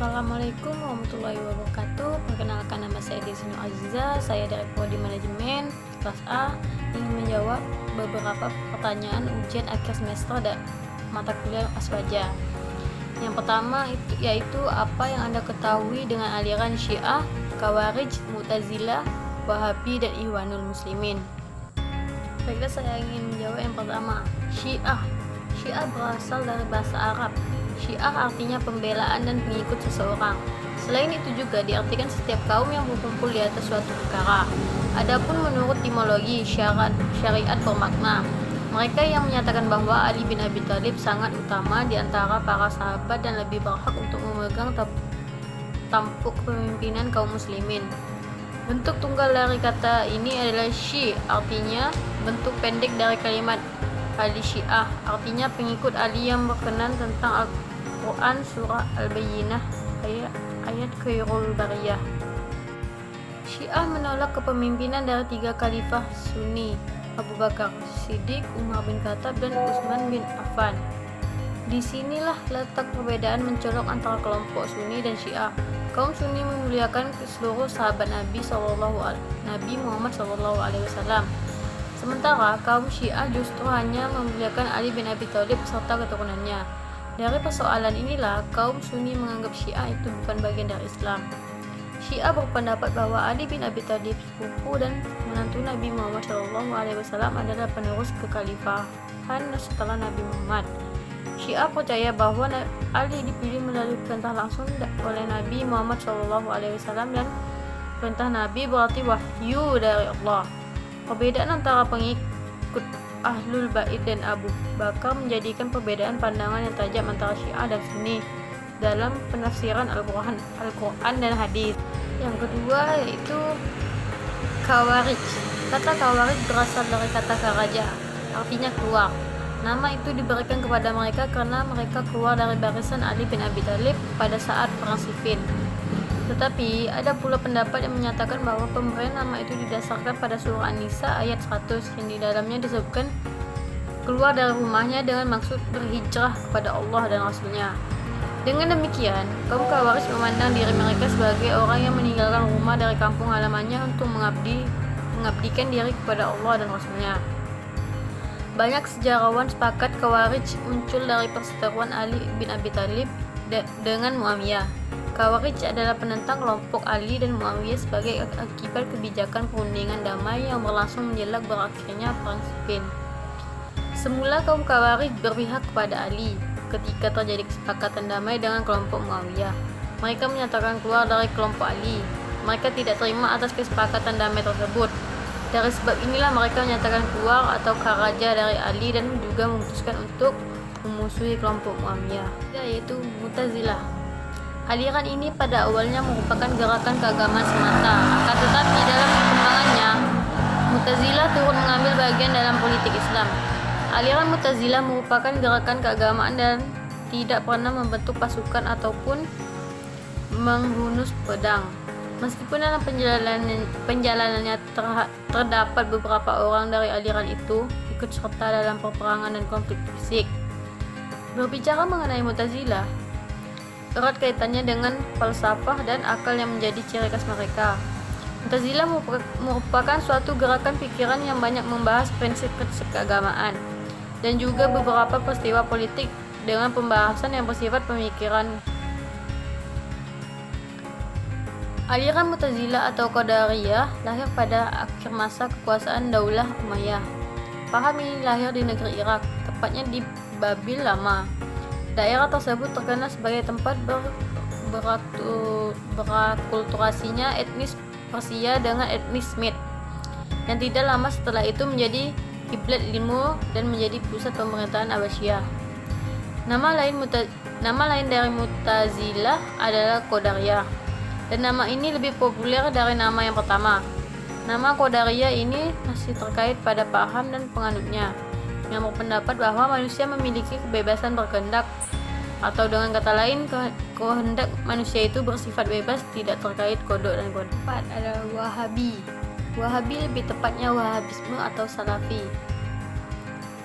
Assalamualaikum warahmatullahi wabarakatuh. Perkenalkan, nama saya Desi Nur Aziza. Saya dari Prodi Manajemen kelas A, ingin menjawab beberapa pertanyaan ujian akhir semester dan mata kuliah Aswaja. Yang pertama yaitu apa yang Anda ketahui dengan aliran Syiah, Khawarij, Mu'tazilah, Wahabi, dan Ikhwanul Muslimin? Baiklah, saya ingin menjawab yang pertama. Syiah berasal dari bahasa Arab. Syiah artinya pembelaan dan pengikut seseorang. Selain itu juga diartikan setiap kaum yang berkumpul di atas suatu perkara. Adapun menurut etimologi, syariat bermakna mereka yang menyatakan bahwa Ali bin Abi Thalib sangat utama di antara para sahabat dan lebih berhak untuk memegang tampuk kepemimpinan kaum muslimin. Bentuk tunggal dari kata ini adalah Syi, artinya bentuk pendek dari kalimat Ali Syiah, artinya pengikut Ali yang berkenan tentang Al-Quran surah Al-Bayyinah ayat Khairul Bariyah. Syiah menolak kepemimpinan dari 3 khalifah Sunni, Abu Bakar Siddiq, Umar bin Khattab, dan Utsman bin Affan. Disinilah letak perbedaan mencolok antara kelompok Sunni dan Syiah. Kaum Sunni memuliakan seluruh sahabat Nabi Muhammad SAW. Sementara kaum Syiah justru hanya memuliakan Ali bin Abi Thalib serta keturunannya. Dari persoalan inilah kaum Sunni menganggap Syiah itu bukan bagian dari Islam. Syiah berpendapat bahwa Ali bin Abi Thalib, sepupu dan menantu Nabi Muhammad SAW, adalah penerus kekhalifahan setelah Nabi Muhammad. Syiah percaya bahwa Ali dipilih melalui perintah langsung oleh Nabi Muhammad SAW, dan perintah Nabi berarti wahyu dari Allah. Perbedaan antara pengikut Ahlul Bait dan Abu Bakar menjadikan perbedaan pandangan yang tajam antara Syiah dan Sunni dalam penafsiran Al-Quran dan hadis. Yang kedua yaitu Khawarij. Kata Khawarij berasal dari kata kharaja, artinya keluar. Nama itu diberikan kepada mereka karena mereka keluar dari barisan Ali bin Abi Thalib pada saat perang Siffin. Tetapi ada pula pendapat yang menyatakan bahwa pemberian nama itu didasarkan pada surah An-Nisa ayat 100 yang di dalamnya disebutkan keluar dari rumahnya dengan maksud berhijrah kepada Allah dan Rasulnya. Dengan demikian, kaum Khawarij memandang diri mereka sebagai orang yang meninggalkan rumah dari kampung halamannya untuk mengabdikan diri kepada Allah dan Rasulnya. Banyak sejarawan sepakat Khawarij muncul dari perseteruan Ali bin Abi Thalib dengan Muawiyah. Khawarij adalah penentang kelompok Ali dan Muawiyah sebagai akibat kebijakan perundingan damai yang berlangsung menjelang berakhirnya perang Siffin. Semula kaum Khawarij berpihak kepada Ali ketika terjadi kesepakatan damai dengan kelompok Muawiyah. Mereka menyatakan keluar dari kelompok Ali. Mereka tidak terima atas kesepakatan damai tersebut. Dari sebab inilah mereka menyatakan keluar atau kharaja dari Ali dan juga memutuskan untuk memusuhi kelompok Muawiyah, yaitu Mu'tazilah. Aliran ini pada awalnya merupakan gerakan keagamaan semata, akan tetapi dalam perkembangannya Mu'tazilah turut mengambil bagian dalam politik Islam. Aliran Mu'tazilah merupakan gerakan keagamaan dan tidak pernah membentuk pasukan ataupun menghunus pedang. Meskipun dalam penjalanannya terdapat beberapa orang dari aliran itu ikut serta dalam peperangan dan konflik fisik. Berbicara mengenai Mu'tazilah, erat kaitannya dengan falsafah dan akal yang menjadi ciri khas mereka. Mu'tazilah merupakan suatu gerakan pikiran yang banyak membahas prinsip keagamaan dan juga beberapa peristiwa politik dengan pembahasan yang bersifat pemikiran. Aliran Mu'tazilah atau Qadariyah lahir pada akhir masa kekuasaan Daulah Umayyah. Paham ini lahir di negeri Irak, tepatnya di Babil Lama. Daerah tersebut terkenal sebagai tempat berakulturasinya etnis Persia dengan etnis Smith, dan tidak lama setelah itu menjadi kiblat ilmu dan menjadi pusat pemerintahan Abbasiyah. Nama lain dari Mu'tazilah adalah Qadariyah, dan nama ini lebih populer dari nama yang pertama. Nama Qadariyah ini masih terkait pada paham dan penganutnya yang berpendapat bahwa manusia memiliki kebebasan berkehendak, atau dengan kata lain kehendak manusia itu bersifat bebas, tidak terkait kodok dan kodok. Empat adalah Wahabi. Wahabi, lebih tepatnya Wahabisme atau Salafi,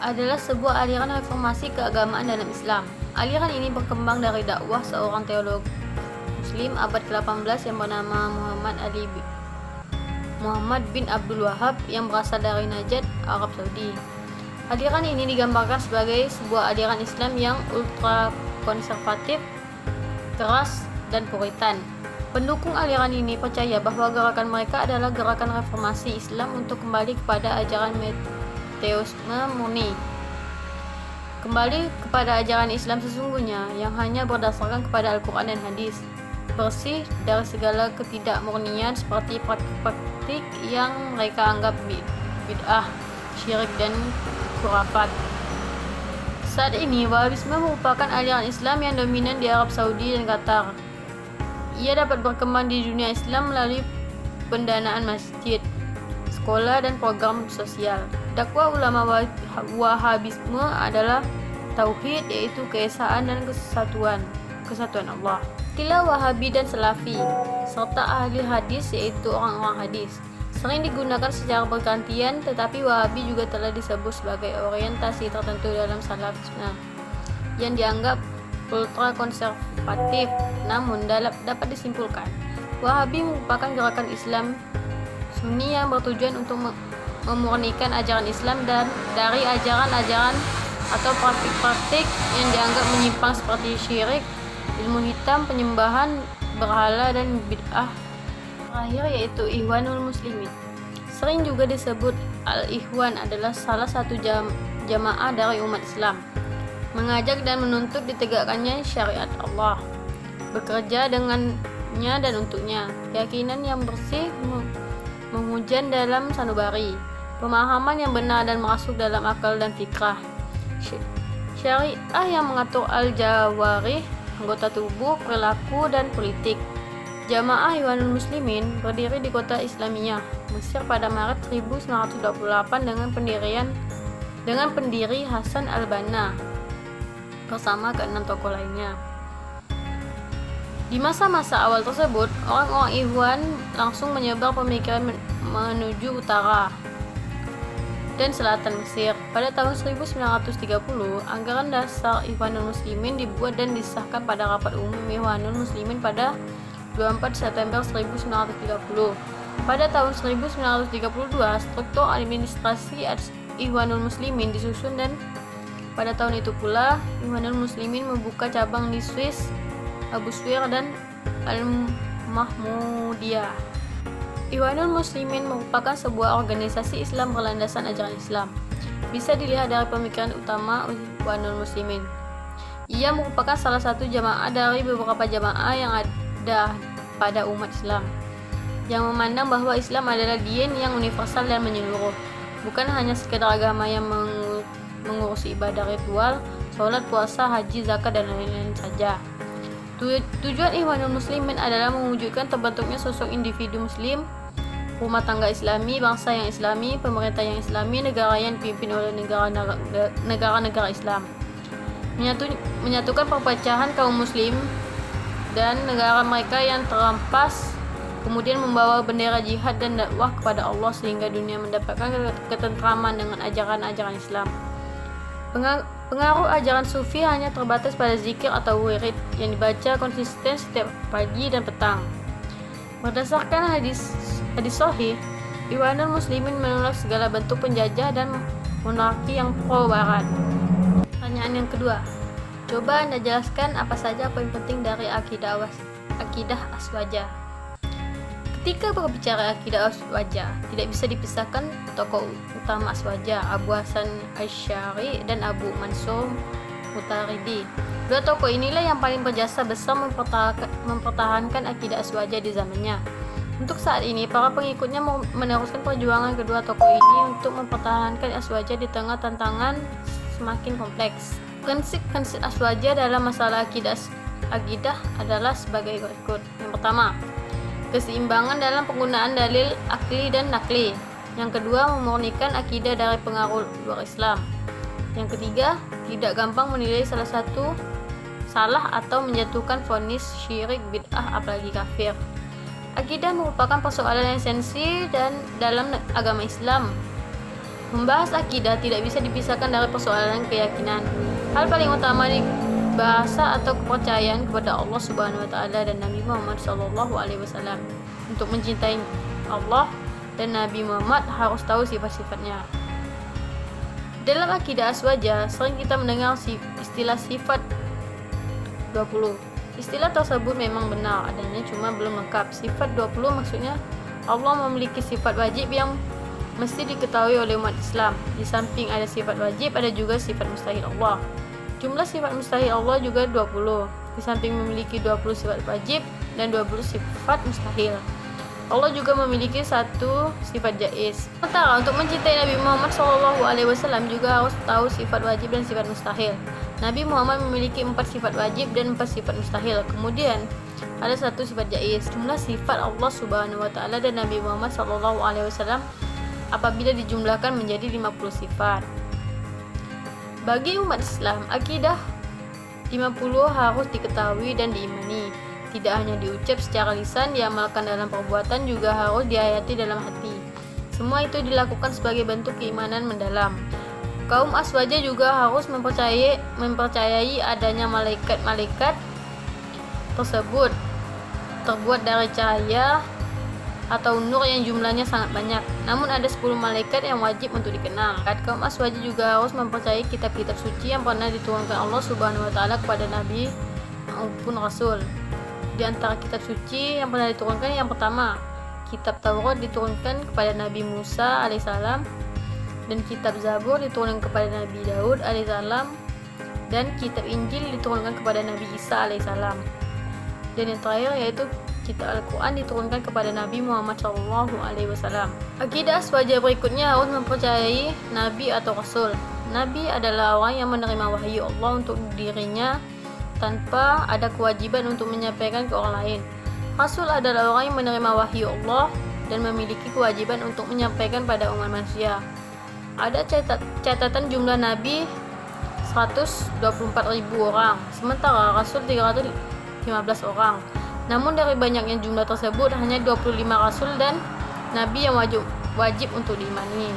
adalah sebuah aliran reformasi keagamaan dalam Islam. Aliran ini berkembang dari dakwah seorang Muslim abad ke-18 yang bernama Muhammad bin Abdul Wahab yang berasal dari Najd, Arab Saudi. Aliran ini digambarkan sebagai sebuah aliran Islam yang ultra konservatif, keras, dan puritan. Pendukung aliran ini percaya bahwa gerakan mereka adalah gerakan reformasi Islam untuk kembali kepada ajaran monoteisme murni. Kembali kepada ajaran Islam sesungguhnya yang hanya berdasarkan kepada Al-Quran dan Hadis, bersih dari segala ketidakmurnian seperti praktik-praktik yang mereka anggap bid'ah, syirik, dan khurafat. Saat ini, Wahabisme merupakan aliran Islam yang dominan di Arab Saudi dan Qatar. Ia dapat berkembang di dunia Islam melalui pendanaan masjid, sekolah, dan program sosial. Dakwah ulama Wahabisme adalah tauhid, yaitu keesaan dan kesatuan Allah. Istilah Wahabi dan Salafi serta ahli hadis, yaitu orang-orang hadis, sering digunakan secara bergantian, tetapi Wahabi juga telah disebut sebagai orientasi tertentu dalam Salafisme yang dianggap ultra konservatif. Namun dapat disimpulkan, Wahabi merupakan gerakan Islam Sunni yang bertujuan untuk memurnikan ajaran Islam dan dari ajaran-ajaran atau praktik-praktik yang dianggap menyimpang seperti syirik, ilmu hitam, penyembahan berhala, dan bid'ah. Terakhir yaitu Ikhwanul Muslimin. Sering juga disebut Al-Ikhwan, adalah salah satu jamaah dari umat Islam, mengajak dan menuntut ditegakkannya syariat Allah, bekerja dengannya dan untuknya, keyakinan yang bersih, menghujan dalam sanubari, pemahaman yang benar dan masuk dalam akal dan fikrah, syariah yang mengatur al-jawarih, anggota tubuh, perilaku, dan politik. Jamaah Ikhwanul Muslimin berdiri di kota Islamiyah, Mesir pada Maret 1928 dengan pendiri Hasan al-Banna bersama ke-6 tokoh lainnya. Di masa-masa awal tersebut, orang-orang Ikhwan langsung menyebar pemikiran menuju utara dan selatan Mesir. Pada tahun 1930, anggaran dasar Ikhwanul Muslimin dibuat dan disahkan pada rapat umum Ikhwanul Muslimin pada 24 September 1930. Pada tahun 1932, struktur administrasi Ikhwanul Muslimin disusun, dan pada tahun itu pula Ikhwanul Muslimin membuka cabang di Swiss, Abu Swir, dan Al-Mahmudiyah. Ikhwanul Muslimin merupakan sebuah organisasi Islam berlandasan ajaran Islam. Bisa dilihat dari pemikiran utama Ikhwanul Muslimin. Ia merupakan salah satu jamaah dari beberapa jamaah yang ada pada umat Islam, yang memandang bahwa Islam adalah din yang universal dan menyeluruh, bukan hanya sekedar agama yang mengurusi ibadah ritual, sholat, puasa, haji, zakat, dan lain-lain saja. Tujuan Ikhwanul Muslimin adalah mewujudkan terbentuknya sosok individu muslim, rumah tangga islami, bangsa yang islami, pemerintah yang islami, negara yang dipimpin oleh negara-negara Islam, menyatukan perpecahan kaum muslim dan negara mereka yang terampas, kemudian membawa bendera jihad dan dakwah kepada Allah sehingga dunia mendapatkan ketentraman dengan ajaran-ajaran Islam. Pengaruh ajaran Sufi hanya terbatas pada zikir atau wirid yang dibaca konsisten setiap pagi dan petang. Berdasarkan hadis sahih, Ikhwanul Muslimin menolak segala bentuk penjajah dan monarki yang pro barat. Pertanyaan yang kedua, coba Anda jelaskan apa saja poin penting dari akidah Aswaja. Ketika berbicara akidah Aswaja, tidak bisa dipisahkan tokoh utama Aswaja, Abu Hasan Asy'ari dan Abu Mansur Mutaridi. Dua tokoh inilah yang paling berjasa besar mempertahankan akidah Aswaja di zamannya. Untuk saat ini, para pengikutnya meneruskan perjuangan kedua tokoh ini untuk mempertahankan Aswaja di tengah tantangan semakin kompleks. Prinsip-prinsip Aswaja dalam masalah akidah adalah sebagai berikut. Yang pertama, keseimbangan dalam penggunaan dalil akli dan nakli. Yang kedua, memurnikan akidah dari pengaruh luar Islam. Yang ketiga, tidak gampang menilai salah satu salah atau menjatuhkan vonis syirik, bid'ah, apalagi kafir. Akidah merupakan persoalan esensi dan dalam agama Islam. Membahas akidah tidak bisa dipisahkan dari persoalan keyakinan. Hal paling utama bahasa atau kepercayaan kepada Allah Subhanahu wa taala dan Nabi Muhammad SAW. Untuk mencintai Allah dan Nabi Muhammad harus tahu sifat-sifatnya. Dalam akidah Aswaja sering kita mendengar istilah sifat 20. Istilah tersebut memang benar adanya, cuma belum lengkap. Sifat 20 maksudnya Allah memiliki sifat wajib yang mesti diketahui oleh umat Islam. Di samping ada sifat wajib, ada juga sifat mustahil Allah. Jumlah sifat mustahil Allah juga 20. Di samping memiliki 20 sifat wajib dan 20 sifat mustahil, Allah juga memiliki satu sifat jaiz. Sementara untuk mencintai Nabi Muhammad SAW juga harus tahu sifat wajib dan sifat mustahil. Nabi Muhammad memiliki 4 sifat wajib dan 4 sifat mustahil. Kemudian ada satu sifat jaiz. Jumlah sifat Allah Subhanahu wa taala dan Nabi Muhammad SAW apabila dijumlahkan menjadi 50 sifat. Bagi umat Islam, akidah 50 harus diketahui dan diimani. Tidak hanya diucap secara lisan, diamalkan dalam perbuatan, juga harus dihayati dalam hati. Semua itu dilakukan sebagai bentuk keimanan mendalam. Kaum Aswaja juga harus mempercayai adanya malaikat-malaikat tersebut terbuat dari cahaya atau nur yang jumlahnya sangat banyak. Namun ada 10 malaikat yang wajib untuk dikenal. Kaum Aswaja juga harus mempercayai kitab-kitab suci yang pernah diturunkan Allah Subhanahu wa taala kepada nabi maupun rasul. Di antara kitab suci yang pernah diturunkan, yang pertama, kitab Taurat diturunkan kepada Nabi Musa alaihissalam, dan kitab Zabur diturunkan kepada Nabi Daud alaihissalam, dan kitab Injil diturunkan kepada Nabi Isa alaihissalam. Dan yang terakhir yaitu kitab Al-Quran diturunkan kepada Nabi Muhammad SAW. Akidah Aswaja berikutnya harus mempercayai Nabi atau Rasul. Nabi adalah orang yang menerima wahyu Allah untuk dirinya tanpa ada kewajiban untuk menyampaikan ke orang lain. Rasul adalah orang yang menerima wahyu Allah dan memiliki kewajiban untuk menyampaikan pada umat manusia. Ada catatan jumlah Nabi 124.000 orang, sementara Rasul 315 orang. Namun dari banyaknya jumlah tersebut, hanya 25 Rasul dan Nabi yang wajib untuk diimani.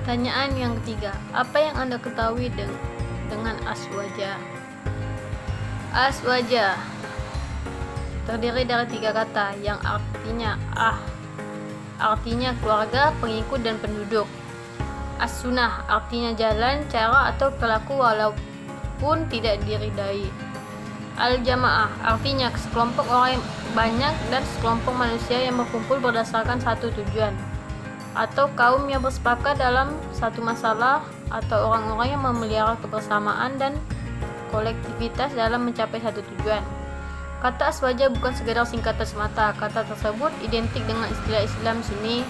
Pertanyaan yang ketiga, apa yang Anda ketahui dengan Aswaja? Aswaja terdiri dari 3 kata yang artinya artinya keluarga, pengikut, dan penduduk. As-sunnah artinya jalan, cara, atau perilaku walaupun tidak diridai. Al-jamaah artinya sekelompok orang yang banyak dan sekelompok manusia yang berkumpul berdasarkan satu tujuan, atau kaum yang bersepakat dalam satu masalah, atau orang-orang yang memelihara kebersamaan dan kolektivitas dalam mencapai satu tujuan. Kata Aswaja bukan sekedar singkatan semata. Kata tersebut identik dengan istilah Islam Sunni.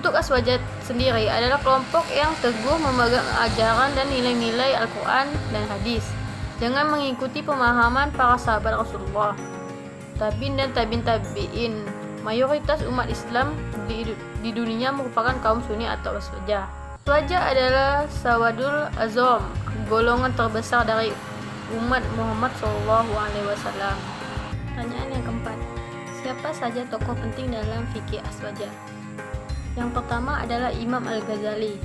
Untuk Aswaja sendiri adalah kelompok yang teguh memegang ajaran dan nilai-nilai Al-Quran dan hadis dengan mengikuti pemahaman para sahabat Rasulullah, tabi'in dan tabi'in. Mayoritas umat Islam di dunia merupakan kaum Sunni atau Aswaja. Aswaja adalah Sawadul Azam, golongan terbesar dari umat Muhammad SAW. Pertanyaan yang keempat, siapa saja tokoh penting dalam fikih Aswaja? Yang pertama adalah Imam Al-Ghazali.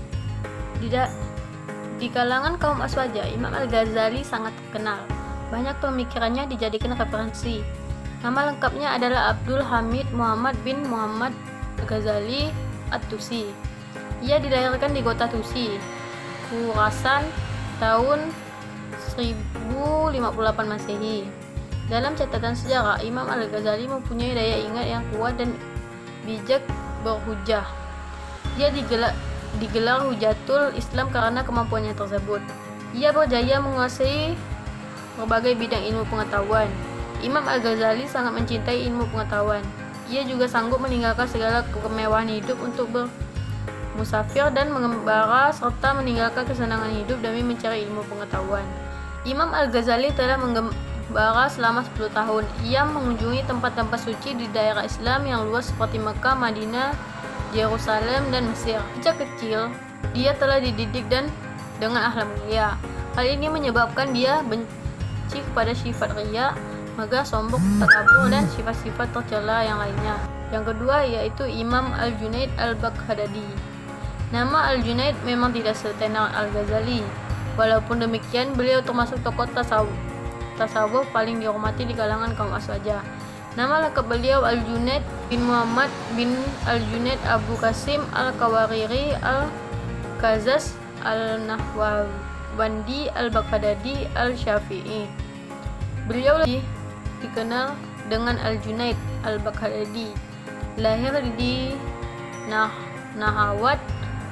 Di kalangan kaum Aswaja, Imam Al-Ghazali sangat terkenal. Banyak pemikirannya dijadikan referensi. Nama lengkapnya adalah Abdul Hamid Muhammad bin Muhammad Al-Ghazali At-Tusi. Ia dilahirkan di kota Tusi, Khurasan tahun 1058 Masehi. Dalam catatan sejarah, Imam Al-Ghazali mempunyai daya ingat yang kuat dan bijak berhujah. Dia digelar Hujatul Islam karena kemampuannya tersebut. Ia berjaya menguasai berbagai bidang ilmu pengetahuan. Imam Al-Ghazali sangat mencintai ilmu pengetahuan. Ia juga sanggup meninggalkan segala kemewahan hidup untuk bermusafir dan mengembara serta meninggalkan kesenangan hidup demi mencari ilmu pengetahuan. Imam Al-Ghazali telah menggembara selama 10 tahun. Ia mengunjungi tempat-tempat suci di daerah Islam yang luas seperti Mekah, Madinah, Yerusalem, dan Mesir. Sejak kecil, dia telah dididik dengan akhlak mulia. Hal ini menyebabkan dia benci kepada sifat riya, megah, sombong, takabur, dan sifat-sifat tercela yang lainnya. Yang kedua yaitu Imam Al-Junaid Al-Baghdadi. Nama Al-Junaid memang tidak setenar Al-Ghazali. Walaupun demikian, beliau termasuk tokoh tasawuf tasawuf paling dihormati di kalangan kaum Aswaja. Nama lengkap beliau Al-Junaid bin Muhammad bin Al-Junaid Abu Qasim Al-Qawariri Al-Qazaz Al-Nahwandi Al-Baghdadi Al-Syafi'i. Beliau dikenal dengan Al-Junaid Al-Baghdadi. Lahir di Nahawat,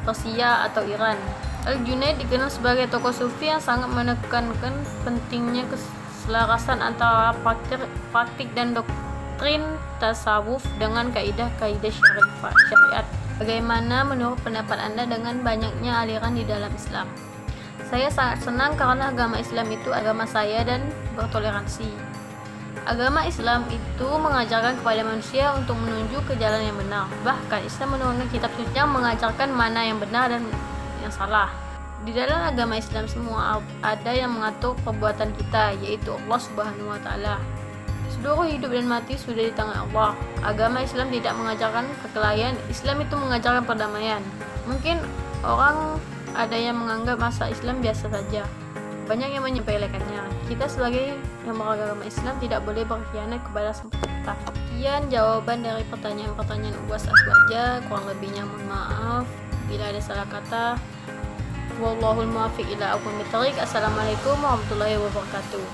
Persia atau Iran. Al-Junaid dikenal sebagai tokoh sufi yang sangat menekankan pentingnya keselarasan antara praktik dan doktrin tasawuf dengan kaidah-kaidah syariat. Bagaimana menurut pendapat Anda dengan banyaknya aliran di dalam Islam? Saya sangat senang karena agama Islam itu agama saya dan bertoleransi. Agama Islam itu mengajarkan kepada manusia untuk menuju ke jalan yang benar. Bahkan Islam menurunkan kitab suci yang mengajarkan mana yang benar dan yang salah. Di dalam agama Islam semua ada yang mengatur perbuatan kita, yaitu Allah Subhanahu wa taala. Seluruh hidup dan mati sudah di tangan Allah. Agama Islam tidak mengajarkan perkelahian. Islam itu mengajarkan perdamaian. Mungkin orang ada yang menganggap masa Islam biasa saja. Banyak yang menyepelekannya. Kita sebagai yang beragama Islam tidak boleh berkhianat kepada pemerintah. Sekian jawaban dari pertanyaan-pertanyaan UAS Aswaja. Kurang lebihnya mohon maaf bila ada salah kata. Wallahul muwaffiq ila aqwamit thoriq. Assalamualaikum warahmatullahi wabarakatuh.